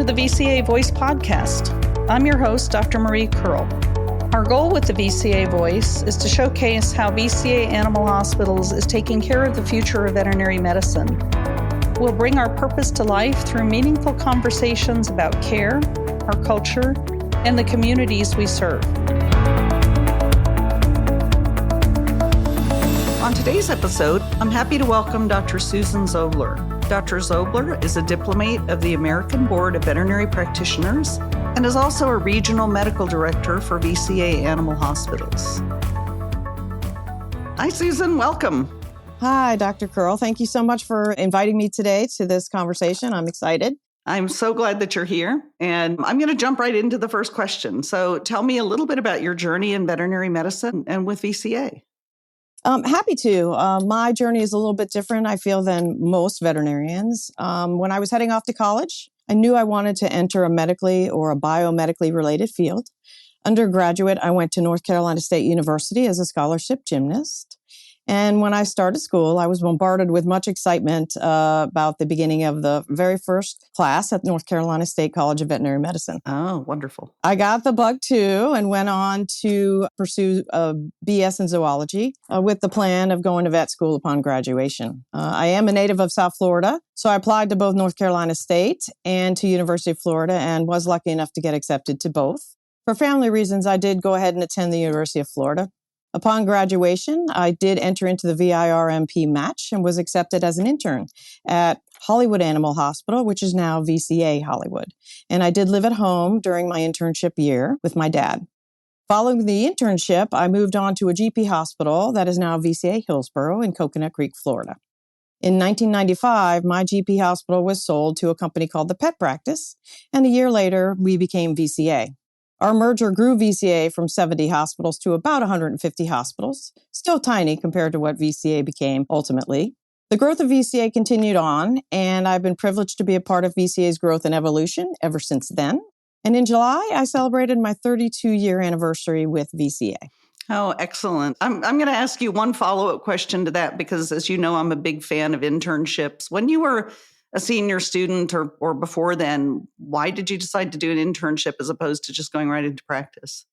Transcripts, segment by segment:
the VCA Voice podcast. I'm your host, Dr. Marie Kerl. Our goal with the VCA Voice is to showcase how VCA Animal Hospitals is taking care of the future of veterinary medicine. We'll bring our purpose to life through meaningful conversations about care, our culture, and the communities we serve. On today's episode, I'm happy to welcome Dr. Susan Zobler. Dr. Zobler is a diplomate of the American Board of Veterinary Practitioners and is also a regional medical director for VCA Animal Hospitals. Hi, Susan. Welcome. Hi, Dr. Kerl. Thank you so much for inviting me today to this conversation. I'm excited. I'm so glad that you're here, and I'm going to jump right into the first question. So tell me a little bit about your journey in veterinary medicine and with VCA. Happy to. My journey is a little bit different, I feel, than most veterinarians. When I was heading off to college, I knew I wanted to enter a medically or a biomedically related field. Undergraduate, I went to North Carolina State University as a scholarship gymnast. And when I started school, I was bombarded with much excitement about the beginning of the very first class at North Carolina State College of Veterinary Medicine. Oh, wonderful. I got the bug too and went on to pursue a BS in zoology with the plan of going to vet school upon graduation. I am a native of South Florida, so I applied to both North Carolina State and to University of Florida and was lucky enough to get accepted to both. For family reasons, I did go ahead and attend the University of Florida. Upon graduation, I did enter into the VIRMP match and was accepted as an intern at Hollywood Animal Hospital, which is now VCA Hollywood. And I did live at home during my internship year with my dad. Following the internship, I moved on to a GP hospital that is now VCA Hillsborough in Coconut Creek, Florida. In 1995, my GP hospital was sold to a company called the Pet Practice, and a year later, we became VCA. Our merger grew VCA from 70 hospitals to about 150 hospitals, still tiny compared to what VCA became ultimately. The growth of VCA continued on, and I've been privileged to be a part of VCA's growth and evolution ever since then. And in July, I celebrated my 32-year anniversary with VCA. Oh, excellent. I'm going to ask you one follow-up question to that because, as you know, I'm a big fan of internships. When you were a senior student or before then, why did you decide to do an internship as opposed to just going right into practice?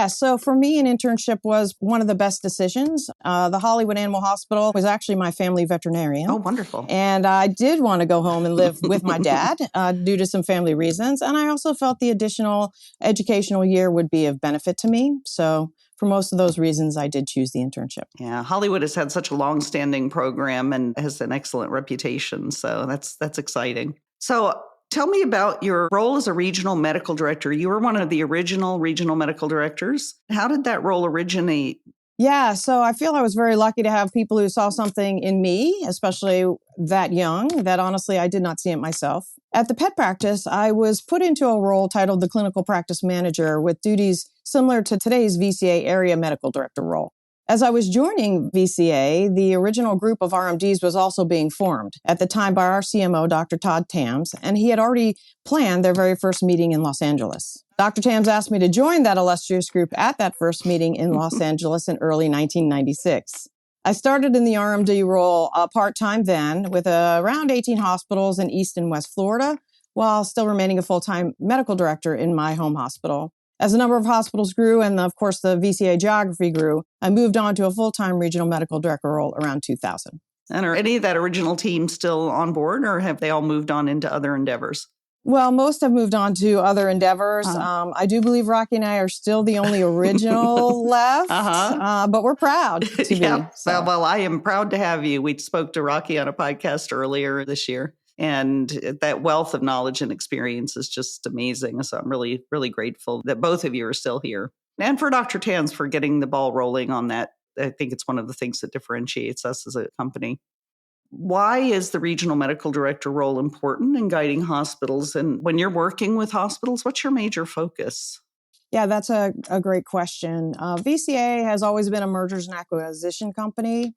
So for me, an internship was one of the best decisions. The Hollywood Animal Hospital was actually my family veterinarian. Oh, wonderful. And I did want to go home and live with my dad due to some family reasons. And I also felt the additional educational year would be of benefit to me. So for most of those reasons, I did choose the internship. Yeah, Hollywood has had such a long-standing program and has an excellent reputation. So that's exciting. So tell me about your role as a regional medical director. You were one of the original regional medical directors. How did that role originate? Yeah, so I feel I was very lucky to have people who saw something in me, especially that young, that honestly I did not see it myself. At the Pet Practice, I was put into a role titled the Clinical Practice Manager with duties similar to today's VCA Area Medical Director role. As I was joining VCA, the original group of RMDs was also being formed at the time by our CMO, Dr. Todd Tams, and he had already planned their very first meeting in Los Angeles. Dr. Tams asked me to join that illustrious group at that first meeting in Los Angeles in early 1996. I started in the RMD role part-time then with around 18 hospitals in East and West Florida, while still remaining a full-time medical director in my home hospital. As the number of hospitals grew and, of course, the VCA geography grew, I moved on to a full-time regional medical director role around 2000. And are any of that original team still on board, or have they all moved on into other endeavors? Well, most have moved on to other endeavors. I do believe Rocky and I are still the only original left, but we're proud to be. So. Well, I am proud to have you. We spoke to Rocky on a podcast earlier this year. And that wealth of knowledge and experience is just amazing. So I'm really, really grateful that both of you are still here. And for Dr. Tans for getting the ball rolling on that. I think it's one of the things that differentiates us as a company. Why is the regional medical director role important in guiding hospitals? And when you're working with hospitals, what's your major focus? Yeah, that's a great question. VCA has always been a mergers and acquisition company.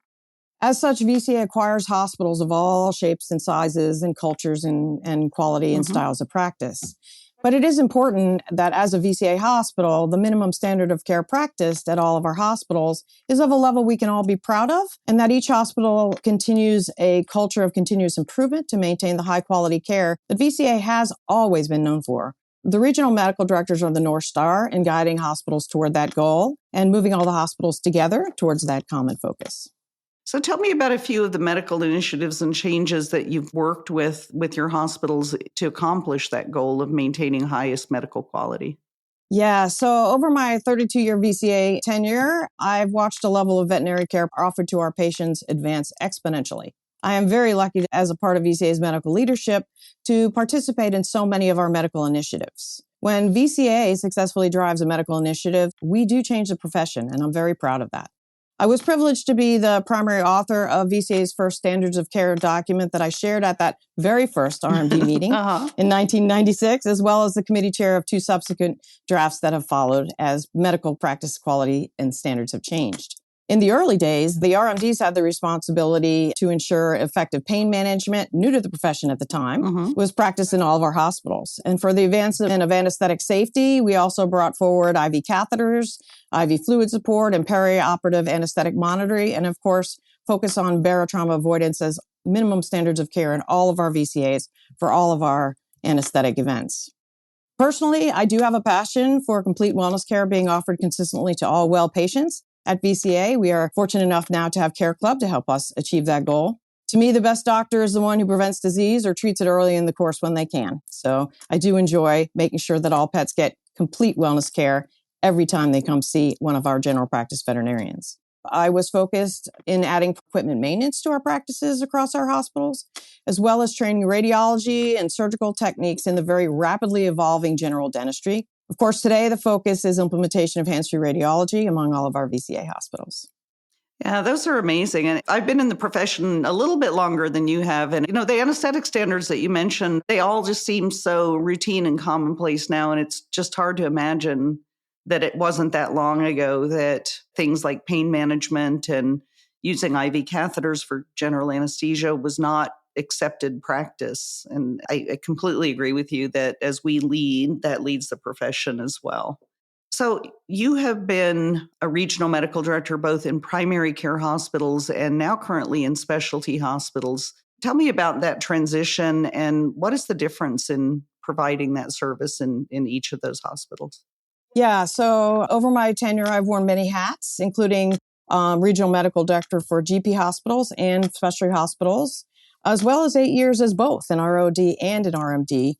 As such, VCA acquires hospitals of all shapes and sizes and cultures and quality and styles of practice. But it is important that as a VCA hospital, the minimum standard of care practiced at all of our hospitals is of a level we can all be proud of, and that each hospital continues a culture of continuous improvement to maintain the high quality care that VCA has always been known for. The regional medical directors are the North Star in guiding hospitals toward that goal and moving all the hospitals together towards that common focus. So tell me about a few of the medical initiatives and changes that you've worked with your hospitals to accomplish that goal of maintaining highest medical quality. Yeah, so over my 32-year VCA tenure, I've watched the level of veterinary care offered to our patients advance exponentially. I am very lucky as a part of VCA's medical leadership to participate in so many of our medical initiatives. When VCA successfully drives a medical initiative, we do change the profession, and I'm very proud of that. I was privileged to be the primary author of VCA's first Standards of Care document that I shared at that very first RMD meeting in 1996, as well as the committee chair of two subsequent drafts that have followed as medical practice quality and standards have changed. In the early days, the RMDs had the responsibility to ensure effective pain management, new to the profession at the time, was practiced in all of our hospitals. And for the advancement of anesthetic safety, we also brought forward IV catheters, IV fluid support, and perioperative anesthetic monitoring, and of course, focus on barotrauma avoidance as minimum standards of care in all of our VCAs for all of our anesthetic events. Personally, I do have a passion for complete wellness care being offered consistently to all well patients. At VCA, we are fortunate enough now to have Care Club to help us achieve that goal. To me, the best doctor is the one who prevents disease or treats it early in the course when they can. So I do enjoy making sure that all pets get complete wellness care every time they come see one of our general practice veterinarians. I was focused in adding equipment maintenance to our practices across our hospitals, as well as training radiology and surgical techniques in the very rapidly evolving general dentistry. Of course, today the focus is implementation of hands-free radiology among all of our VCA hospitals. Yeah, those are amazing. And I've been in the profession a little bit longer than you have. And, the anesthetic standards that you mentioned, they all just seem so routine and commonplace now. And it's just hard to imagine that it wasn't that long ago that things like pain management and using IV catheters for general anesthesia was not accepted practice. And I completely agree with you that as we lead, that leads the profession as well. So you have been a regional medical director both in primary care hospitals and now currently in specialty hospitals. Tell me about that transition and what is the difference in providing that service in each of those hospitals? Yeah, so over my tenure, I've worn many hats, including regional medical director for GP hospitals and specialty hospitals, as well as 8 years as both an ROD and an RMD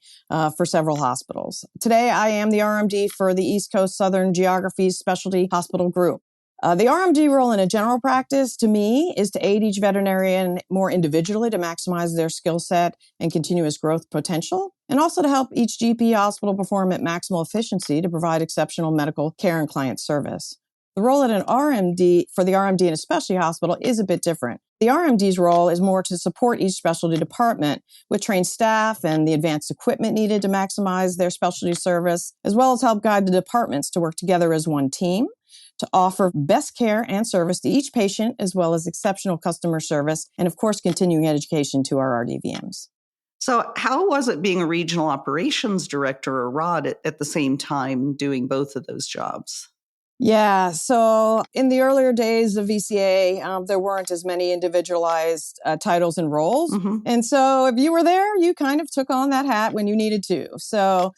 for several hospitals. Today, I am the RMD for the East Coast Southern Geography Specialty Hospital Group. The RMD role in a general practice, to me, is to aid each veterinarian more individually to maximize their skill set and continuous growth potential, and also to help each GP hospital perform at maximal efficiency to provide exceptional medical care and client service. The role at an RMD for the RMD in a specialty hospital is a bit different. The RMD's role is more to support each specialty department with trained staff and the advanced equipment needed to maximize their specialty service, as well as help guide the departments to work together as one team to offer best care and service to each patient, as well as exceptional customer service, and of course, continuing education to our RDVMs. So how was it being a regional operations director or ROD at the same time doing both of those jobs? Yeah, so in the earlier days of VCA, there weren't as many individualized titles and roles. And so if you were there, you kind of took on that hat when you needed to. So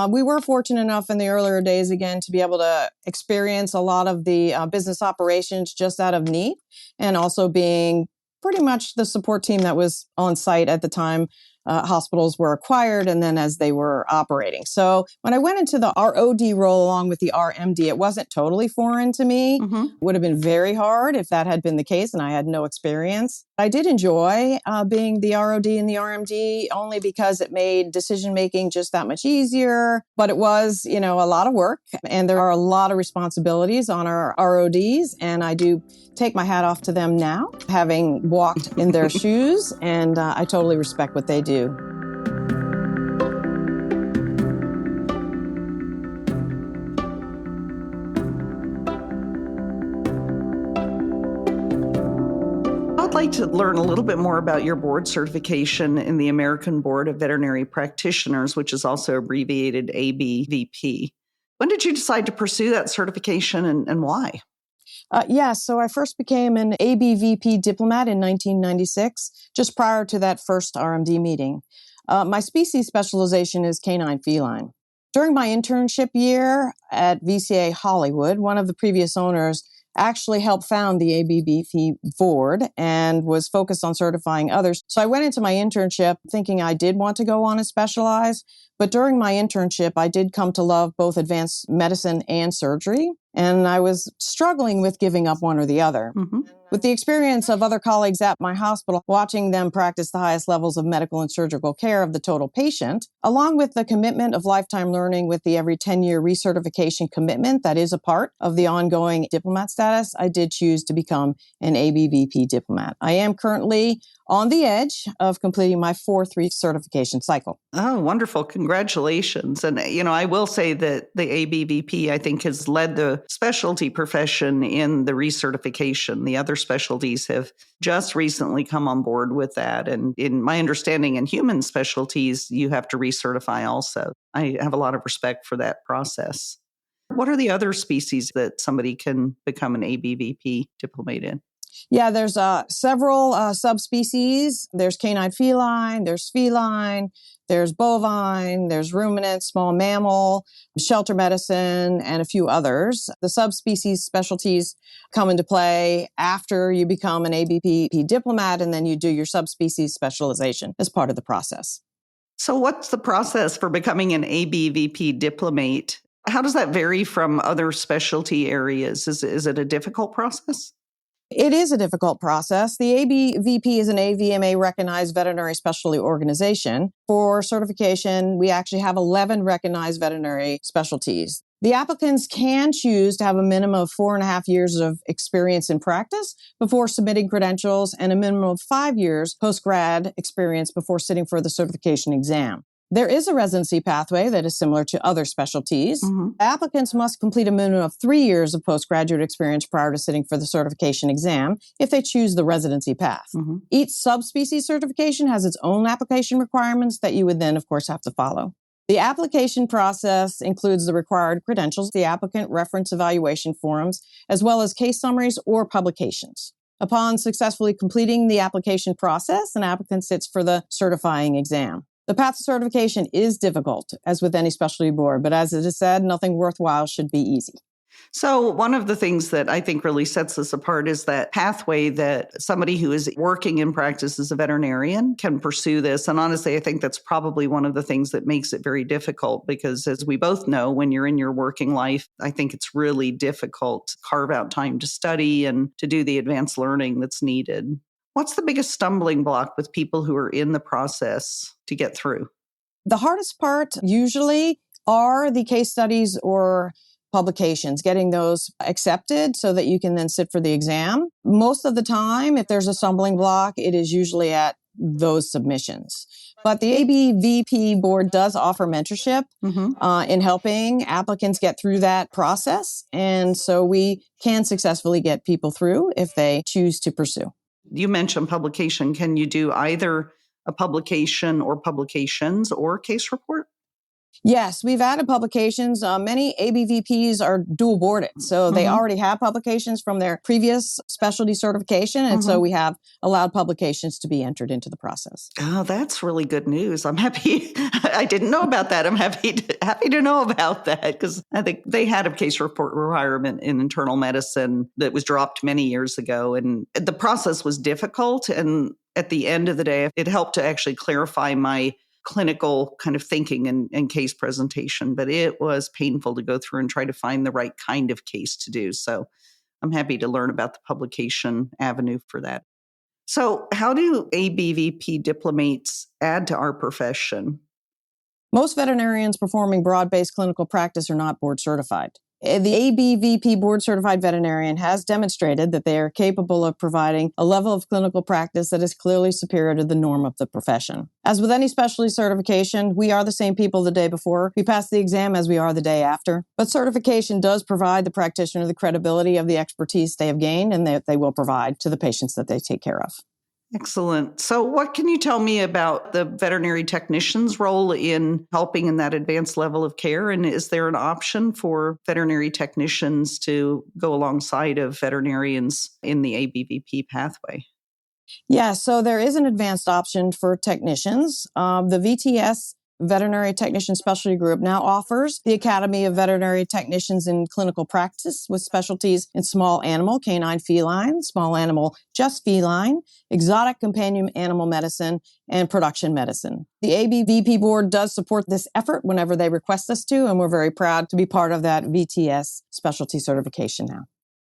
we were fortunate enough in the earlier days, again, to be able to experience a lot of the business operations just out of need, and also being pretty much the support team that was on site at the time hospitals were acquired and then as they were operating. So when I went into the ROD role along with the RMD, it wasn't totally foreign to me. It would have been very hard if that had been the case and I had no experience. I did enjoy being the ROD and the RMD only because it made decision-making just that much easier. But it was, a lot of work and there are a lot of responsibilities on our RODs. And I do take my hat off to them now, having walked in their shoes. And I totally respect what they do. I'd like to learn a little bit more about your board certification in the American Board of Veterinary Practitioners, which is also abbreviated ABVP. When did you decide to pursue that certification and why? So I first became an ABVP diplomat in 1996, just prior to that first RMD meeting. My species specialization is canine feline. During my internship year at VCA Hollywood, one of the previous owners actually helped found the ABVP board and was focused on certifying others. So I went into my internship thinking I did want to go on and specialize. But during my internship, I did come to love both advanced medicine and surgery. And I was struggling with giving up one or the other. Mm-hmm. With the experience of other colleagues at my hospital, watching them practice the highest levels of medical and surgical care of the total patient, along with the commitment of lifetime learning with the every 10-year recertification commitment that is a part of the ongoing diplomat status, I did choose to become an ABVP diplomat. I am currently on the edge of completing my fourth recertification cycle. Oh, wonderful. Congratulations. And, I will say that the ABVP, I think, has led the specialty profession in the recertification. The other specialties have just recently come on board with that. And in my understanding, in human specialties, you have to recertify also. I have a lot of respect for that process. What are the other species that somebody can become an ABVP diplomat in? Yeah, there's several subspecies. There's canine feline, there's feline, there's bovine, there's ruminant, small mammal, shelter medicine, and a few others. The subspecies specialties come into play after you become an ABVP diplomat, and then you do your subspecies specialization as part of the process. So what's the process for becoming an ABVP diplomat? How does that vary from other specialty areas? Is it a difficult process? It is a difficult process. The ABVP is an AVMA recognized veterinary specialty organization. For certification, we actually have 11 recognized veterinary specialties. The applicants can choose to have a minimum of 4.5 years of experience in practice before submitting credentials and a minimum of 5 years post-grad experience before sitting for the certification exam. There is a residency pathway that is similar to other specialties. Mm-hmm. Applicants must complete a minimum of 3 years of postgraduate experience prior to sitting for the certification exam if they choose the residency path. Mm-hmm. Each subspecies certification has its own application requirements that you would then, of course, have to follow. The application process includes the required credentials, the applicant reference evaluation forms, as well as case summaries or publications. Upon successfully completing the application process, an applicant sits for the certifying exam. The path to certification is difficult, as with any specialty board, but as it is said, nothing worthwhile should be easy. So one of the things that I think really sets us apart is that pathway that somebody who is working in practice as a veterinarian can pursue this. And honestly, I think that's probably one of the things that makes it very difficult because as we both know, when you're in your working life, I think it's really difficult to carve out time to study and to do the advanced learning that's needed. What's the biggest stumbling block with people who are in the process to get through? The hardest part usually are the case studies or publications, getting those accepted so that you can then sit for the exam. Most of the time, if there's a stumbling block, it is usually at those submissions. But the ABVP board does offer mentorship in helping applicants get through that process. And so we can successfully get people through if they choose to pursue. You mentioned publication. Can you do either a publication or publications or case report? Yes, we've added publications. Many ABVPs are dual boarded. So they already have publications from their previous specialty certification. And so we have allowed publications to be entered into the process. Oh, that's really good news. I'm happy. I didn't know about that. I'm happy to know about that because I think they had a case report requirement in internal medicine that was dropped many years ago. And the process was difficult. And at the end of the day, it helped to actually clarify my clinical kind of thinking and case presentation, but it was painful to go through and try to find the right kind of case to do. So I'm happy to learn about the publication avenue for that. So how do ABVP diplomates add to our profession? Most veterinarians performing broad-based clinical practice are not board certified. The ABVP board certified veterinarian has demonstrated that they are capable of providing a level of clinical practice that is clearly superior to the norm of the profession. As with any specialty certification, we are the same people the day before we pass the exam as we are the day after. But certification does provide the practitioner the credibility of the expertise they have gained and that they will provide to the patients that they take care of. Excellent. So what can you tell me about the veterinary technician's role in helping in that advanced level of care? And is there an option for veterinary technicians to go alongside of veterinarians in the ABVP pathway? Yeah, so there is an advanced option for technicians. The VTS Veterinary Technician Specialty Group now offers the Academy of Veterinary Technicians in Clinical Practice with specialties in small animal, canine feline, small animal, just feline, exotic companion animal medicine, and production medicine. The ABVP board does support this effort whenever they request us to, and we're very proud to be part of that VTS specialty certification now.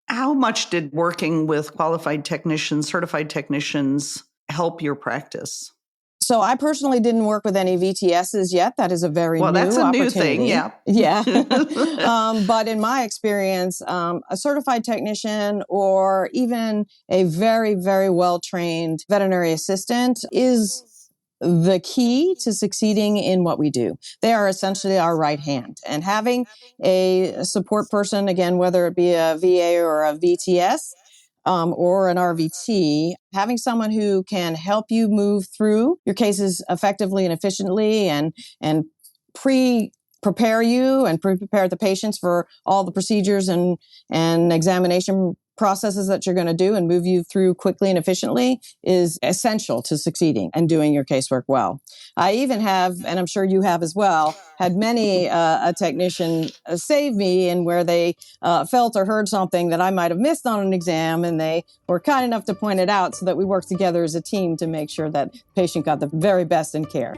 How much did working with qualified technicians, certified technicians, help your practice? So I personally didn't work with any VTSs yet. That is a very new that's a opportunity. new thing, yeah. Yeah. But in my experience, a certified technician or even a very, very well-trained veterinary assistant is the key to succeeding in what we do. They are essentially our right hand. And having a support person, again, whether it be a VA or a VTS, or an RVT, having someone who can help you move through your cases effectively and efficiently and prepare you and prepare the patients for all the procedures and examination processes that you're going to do and move you through quickly and efficiently is essential to succeeding and doing your casework well. I even have, and I'm sure you have as well, had many a technician save me and where they felt or heard something that I might have missed on an exam, and they were kind enough to point it out so that we worked together as a team to make sure that the patient got the very best in care.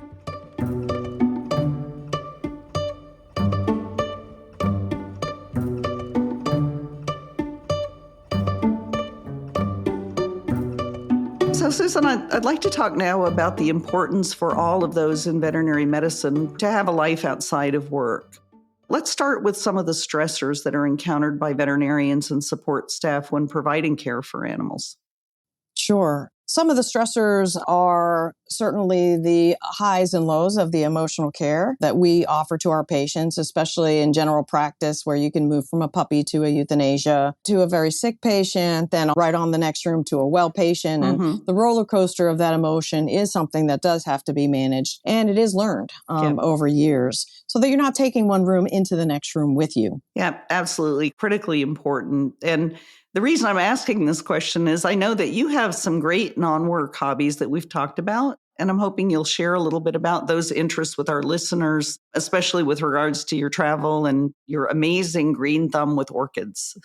So, Susan, I'd like to talk now about the importance for all of those in veterinary medicine to have a life outside of work. Let's start with some of the stressors that are encountered by veterinarians and support staff when providing care for animals. Sure. Some of the stressors are certainly the highs and lows of the emotional care that we offer to our patients, especially in general practice, where you can move from a puppy to a euthanasia to a very sick patient, then right on the next room to a well patient. And the roller coaster of that emotion is something that does have to be managed, and it is learned over years so that you're not taking one room into the next room with you. Yeah, absolutely. Critically important. And the reason I'm asking this question is I know that you have some great non-work hobbies that we've talked about, and I'm hoping you'll share a little bit about those interests with our listeners, especially with regards to your travel and your amazing green thumb with orchids.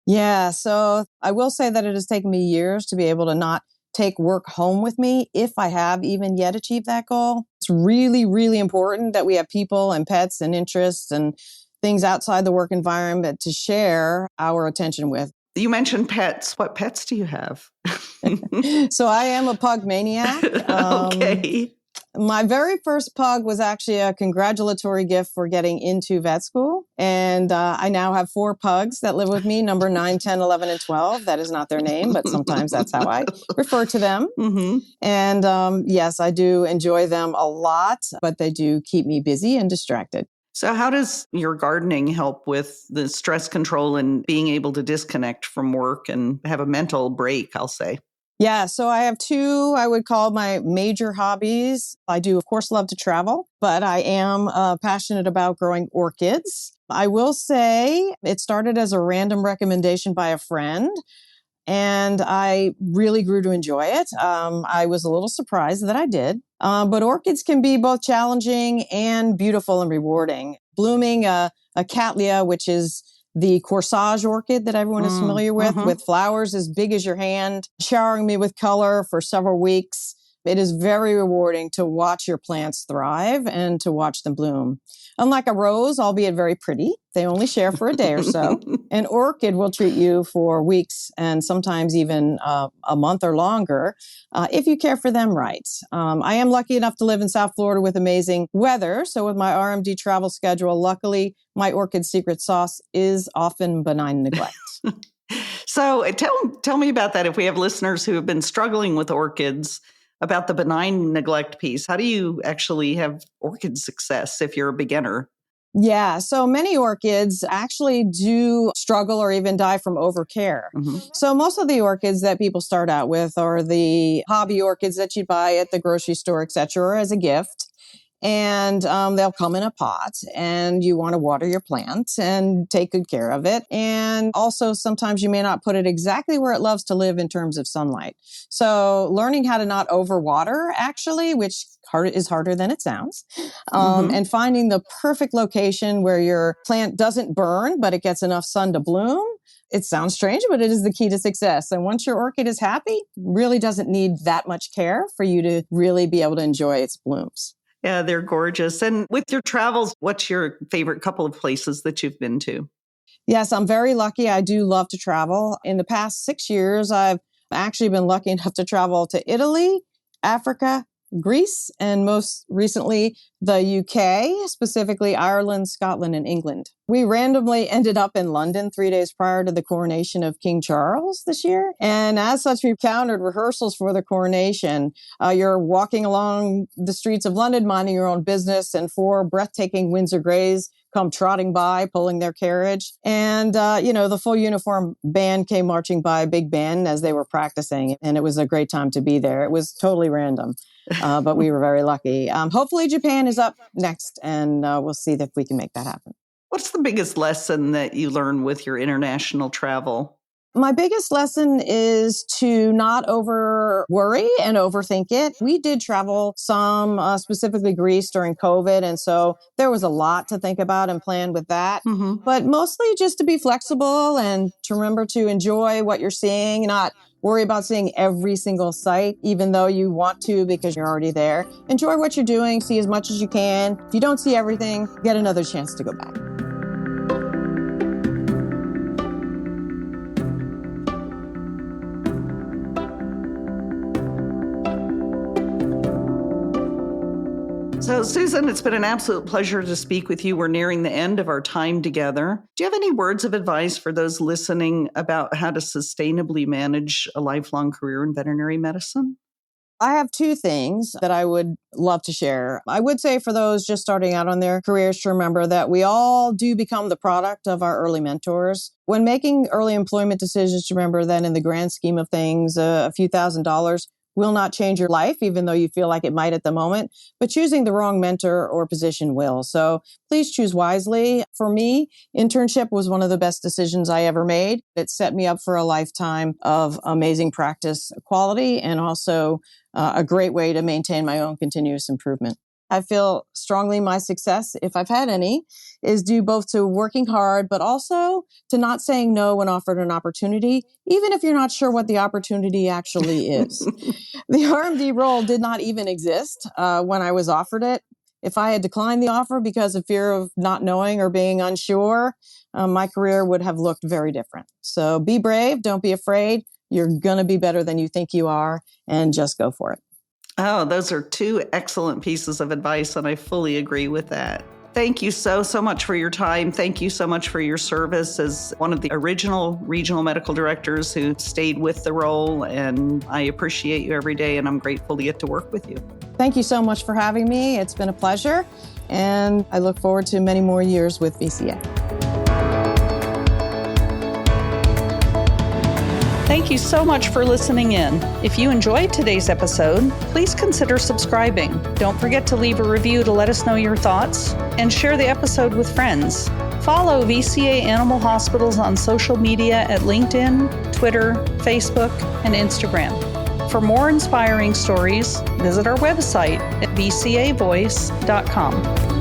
Yeah, so I will say that it has taken me years to be able to not take work home with me if I have even yet achieved that goal. It's really, really important that we have people and pets and interests and things outside the work environment to share our attention with. You mentioned pets. What pets do you have? So I am a pug maniac. Okay. My very first pug was actually a congratulatory gift for getting into vet school. And I now have 4 pugs that live with me, number 9, 10, 11, and 12. That is not their name, but sometimes that's how I refer to them. And yes, I do enjoy them a lot, but they do keep me busy and distracted. So how does your gardening help with the stress control and being able to disconnect from work and have a mental break, I'll say? Yeah, so I have 2, I would call my major hobbies. I do, of course, love to travel, but I am passionate about growing orchids. I will say it started as a random recommendation by a friend, and I really grew to enjoy it. I was a little surprised that I did. But orchids can be both challenging and beautiful and rewarding. Blooming a cattleya, which is the corsage orchid that everyone is familiar with flowers as big as your hand, showering me with color for several weeks, It is very rewarding to watch your plants thrive and to watch them bloom. Unlike a rose, albeit very pretty, they only share for a day or so. An orchid will treat you for weeks and sometimes even a month or longer if you care for them right. I am lucky enough to live in South Florida with amazing weather. So with my RMD travel schedule, luckily, my orchid secret sauce is often benign neglect. So tell me about that. If we have listeners who have been struggling with orchids, about the benign neglect piece, how do you actually have orchid success if you're a beginner? Yeah, so many orchids actually do struggle or even die from overcare. So most of the orchids that people start out with are the hobby orchids that you buy at the grocery store, et cetera, or as a gift. And they'll come in a pot, and you want to water your plant and take good care of it. And also, sometimes you may not put it exactly where it loves to live in terms of sunlight. So learning how to not overwater, actually, which is harder than it sounds, and finding the perfect location where your plant doesn't burn, but it gets enough sun to bloom. It sounds strange, but it is the key to success. And once your orchid is happy, really doesn't need that much care for you to really be able to enjoy its blooms. Yeah, they're gorgeous. And with your travels, what's your favorite couple of places that you've been to? Yes, I'm very lucky. I do love to travel. In the past 6 years, I've actually been lucky enough to travel to Italy, Africa, Greece, and most recently, the UK, specifically Ireland, Scotland, and England. We randomly ended up in London 3 days prior to the coronation of King Charles this year. And as such, we countered rehearsals for the coronation. You're walking along the streets of London, minding your own business, and 4 breathtaking Windsor Greys come trotting by, pulling their carriage. And, the full uniform band came marching by, Big Ben, as they were practicing. And it was a great time to be there. It was totally random, but we were very lucky. Hopefully Japan is up next, and we'll see if we can make that happen. What's the biggest lesson that you learn with your international travel? My biggest lesson is to not over worry and overthink it. We did travel some, specifically Greece during COVID. And so there was a lot to think about and plan with that. But mostly just to be flexible and to remember to enjoy what you're seeing, not worry about seeing every single site, even though you want to because you're already there. Enjoy what you're doing, see as much as you can. If you don't see everything, get another chance to go back. So, Susan, it's been an absolute pleasure to speak with you. We're nearing the end of our time together. Do you have any words of advice for those listening about how to sustainably manage a lifelong career in veterinary medicine? I have 2 things that I would love to share. I would say for those just starting out on their careers to remember that we all do become the product of our early mentors. When making early employment decisions, to remember that in the grand scheme of things, a few $1,000s will not change your life, even though you feel like it might at the moment, but choosing the wrong mentor or position will. So please choose wisely. For me, internship was one of the best decisions I ever made. It set me up for a lifetime of amazing practice quality and also a great way to maintain my own continuous improvement. I feel strongly my success, if I've had any, is due both to working hard, but also to not saying no when offered an opportunity, even if you're not sure what the opportunity actually is. The RMD role did not even exist when I was offered it. If I had declined the offer because of fear of not knowing or being unsure, my career would have looked very different. So be brave, don't be afraid. You're going to be better than you think you are, and just go for it. Oh, those are 2 excellent pieces of advice, and I fully agree with that. Thank you so much for your time. Thank you so much for your service as one of the original regional medical directors who stayed with the role, and I appreciate you every day, and I'm grateful to get to work with you. Thank you so much for having me. It's been a pleasure, and I look forward to many more years with VCA. Thank you so much for listening in. If you enjoyed today's episode, please consider subscribing. Don't forget to leave a review to let us know your thoughts and share the episode with friends. Follow VCA Animal Hospitals on social media at LinkedIn, Twitter, Facebook, and Instagram. For more inspiring stories, visit our website at vcavoice.com.